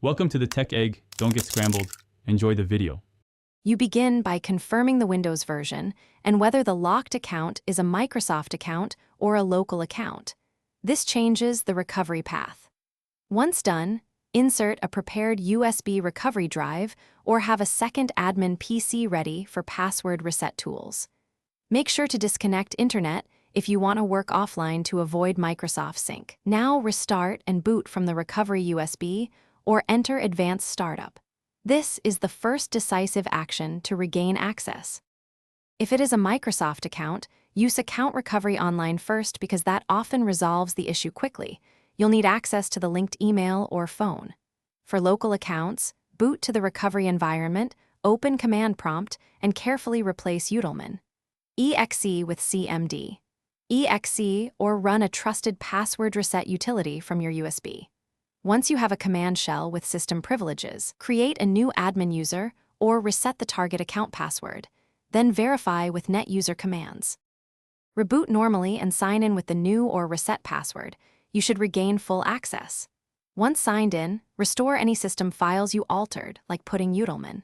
Welcome to the Tech Egg. Don't get scrambled. Enjoy the video. You begin by confirming the Windows version and whether the locked account is a Microsoft account or a local account. This changes the recovery path. Once done, insert a prepared USB recovery drive or have a second admin PC ready for password reset tools. Make sure to disconnect internet if you want to work offline to avoid Microsoft Sync. Now restart and boot from the recovery USB or enter Advanced Startup. This is the first decisive action to regain access. If it is a Microsoft account, use Account Recovery Online first because that often resolves the issue quickly. You'll need access to the linked email or phone. For local accounts, boot to the recovery environment, open Command Prompt, and carefully replace utilman. EXE with CMD. EXE or run a trusted password reset utility from your USB. Once you have a command shell with system privileges, create a new admin user or reset the target account password, then verify with net user commands. Reboot normally and sign in with the new or reset password. You should regain full access. Once signed in, restore any system files you altered, like putting utilman.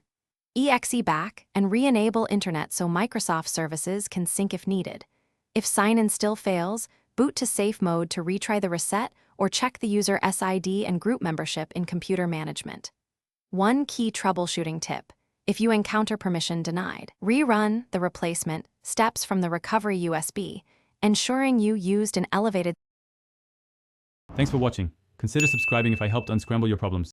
EXE back and re-enable internet so Microsoft services can sync if needed. If sign-in still fails, boot to safe mode to retry the reset or check the user SID and group membership in computer management. One key troubleshooting tip: if you encounter permission denied, rerun the replacement steps from the recovery USB, ensuring you used an elevated. Thanks for watching. Consider subscribing if I helped unscramble your problems.